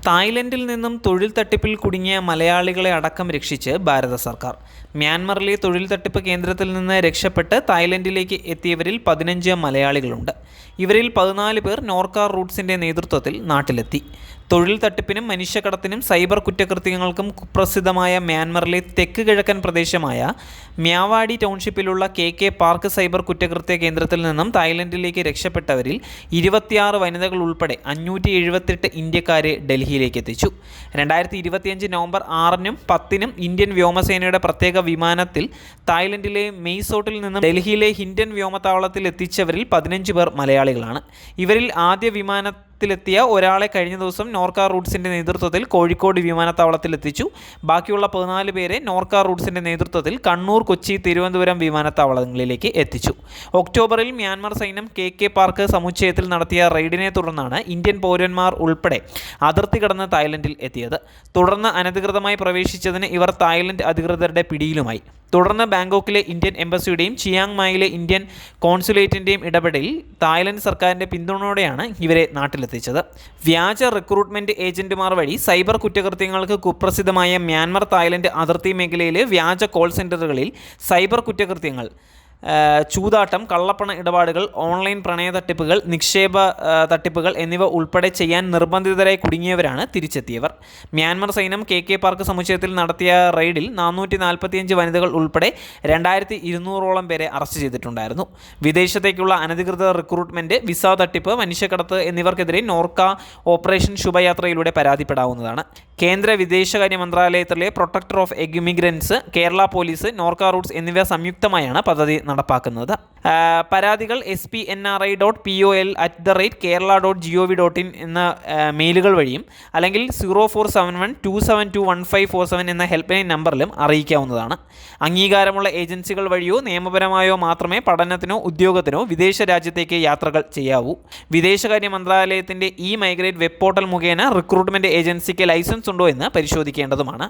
തായ്ലൻഡിൽ നിന്നും തൊഴിൽ തട്ടിപ്പിൽ കുടുങ്ങിയ മലയാളികളെ അടക്കം രക്ഷിച്ച് ഭാരത സർക്കാർ. മ്യാൻമറിലെ തൊഴിൽ തട്ടിപ്പ് കേന്ദ്രത്തിൽ നിന്ന് രക്ഷപ്പെട്ട് തായ്ലൻഡിലേക്ക് എത്തിയവരിൽ 15 മലയാളികളുണ്ട്. ഇവരിൽ 14 പേർ നോർക്ക റൂട്ട്സിൻ്റെ നേതൃത്വത്തിൽ നാട്ടിലെത്തി. തൊഴിൽ തട്ടിപ്പിനും മനുഷ്യക്കടത്തിനും സൈബർ കുറ്റകൃത്യങ്ങൾക്കും കുപ്രസിദ്ധമായ മ്യാൻമറിലെ തെക്ക് കിഴക്കൻ പ്രദേശമായ മ്യാവാഡി ടൗൺഷിപ്പിലുള്ള KK പാർക്ക് സൈബർ കുറ്റകൃത്യ കേന്ദ്രത്തിൽ നിന്നും തായ്ലൻഡിലേക്ക് രക്ഷപ്പെട്ടവരിൽ 26 വനിതകൾ ഉൾപ്പെടെ 578 ഇന്ത്യക്കാരെ ഡൽഹിയിലേക്ക് എത്തിച്ചു. 2025 നവംബർ 6-നും 10-നും ഇന്ത്യൻ വ്യോമസേനയുടെ പ്രത്യേക വിമാനത്തിൽ തായ്ലൻഡിലെ മെയ്സോട്ടിൽ നിന്നും ഡൽഹിയിലെ ഹിൻഡൻ വ്യോമത്താവളത്തിൽ എത്തിച്ചവരിൽ 15 പേർ മലയാളികളാണ്. ഇവരിൽ ആദ്യ വിമാനത്തിലെത്തിയ ഒരാളെ കഴിഞ്ഞ ദിവസം നോർക്ക റൂട്ട്സിൻ്റെ നേതൃത്വത്തിൽ കോഴിക്കോട് വിമാനത്താവളത്തിൽ എത്തിച്ചു. ബാക്കിയുള്ള 14 പേരെ നോർക്ക റൂട്ട്സിൻ്റെ നേതൃത്വത്തിൽ കണ്ണൂർ, കൊച്ചി, തിരുവനന്തപുരം വിമാനത്താവളങ്ങളിലേക്ക് എത്തിച്ചു. ഒക്ടോബറിൽ മ്യാൻമർ സൈന്യം KK പാർക്ക് സമുച്ചയത്തിൽ നടത്തിയ റെയ്ഡിനെ തുടർന്നാണ് ഇന്ത്യൻ പൗരന്മാർ ഉൾപ്പെടെ അതിർത്തി കടന്ന് തായ്ലൻഡിൽ എത്തിയത്. തുടർന്ന് അനധികൃതമായി പ്രവേശിച്ചതിന് ഇവർ തായ്ലൻഡ് അധികൃതരുടെ പിടിയിലുമായി. തുടർന്ന് ബാങ്കോക്കിലെ ഇന്ത്യൻ എംബസിയുടെയും ചിയാങ് മായിലെ ഇന്ത്യൻ കോൺസുലേറ്റിൻ്റെയും ഇടപെടലിൽ തായ്ലൻഡ് സർക്കാരിൻ്റെ പിന്തുണയോടെയാണ് ഇവരെ നാട്ടിലെത്തിച്ചത്. വ്യാജ റിക്രൂട്ട്മെൻറ്റ് ഏജന്റുമാർ വഴി സൈബർ കുറ്റകൃത്യങ്ങൾക്ക് കുപ്രസിദ്ധമായ മ്യാൻമർ തായ്ലൻഡ് അതിർത്തി മേഖലയിലെ വ്യാജ കോൾ സെൻ്ററുകളിൽ സൈബർ കുറ്റകൃത്യങ്ങൾ, ചൂതാട്ടം, കള്ളപ്പണ ഇടപാടുകൾ, ഓൺലൈൻ പ്രണയ തട്ടിപ്പുകൾ, നിക്ഷേപ തട്ടിപ്പുകൾ എന്നിവ ഉൾപ്പെടെ ചെയ്യാൻ നിർബന്ധിതരായി കുടുങ്ങിയവരാണ് തിരിച്ചെത്തിയവർ. മ്യാൻമർ സൈന്യം KK പാർക്ക് സമുച്ചയത്തിൽ നടത്തിയ റെയ്ഡിൽ 445 വനിതകൾ ഉൾപ്പെടെ 2200ഓളം പേരെ അറസ്റ്റ് ചെയ്തിട്ടുണ്ടായിരുന്നു. വിദേശത്തേക്കുള്ള അനധികൃത റിക്രൂട്ട്മെൻറ്റ്, വിസ തട്ടിപ്പ്, മനുഷ്യക്കടത്ത് എന്നിവർക്കെതിരെ നോർക്ക ഓപ്പറേഷൻ ശുഭയാത്രയിലൂടെ പരാതിപ്പെടാവുന്നതാണ്. കേന്ദ്ര വിദേശകാര്യ മന്ത്രാലയത്തിലെ protector of emigrants, Kerala police, Norka Roots എന്നിവ സംയുക്തമായാണ് പദ്ധതി നടപ്പാക്കുന്നത്. പരാതികൾ spnri.pol@kerala.gov.in എന്ന മെയിലുകൾ വഴിയും അല്ലെങ്കിൽ 047127215547 എന്ന ഹെൽപ്പ് ലൈൻ നമ്പറിലും അറിയിക്കാവുന്നതാണ്. അംഗീകാരമുള്ള ഏജൻസികൾ വഴിയോ നിയമപരമായോ മാത്രമേ പഠനത്തിനോ ഉദ്യോഗത്തിനോ വിദേശ രാജ്യത്തേക്ക് യാത്രകൾ ചെയ്യാവൂ. വിദേശകാര്യ മന്ത്രാലയത്തിൻ്റെ മൈഗ്രേറ്റ് വെബ് പോർട്ടൽ മുഖേന റിക്രൂട്ട്മെൻറ്റ് ഏജൻസിക്ക് ലൈസൻസ് ഉണ്ടോ എന്ന് പരിശോധിക്കേണ്ടതുമാണ്.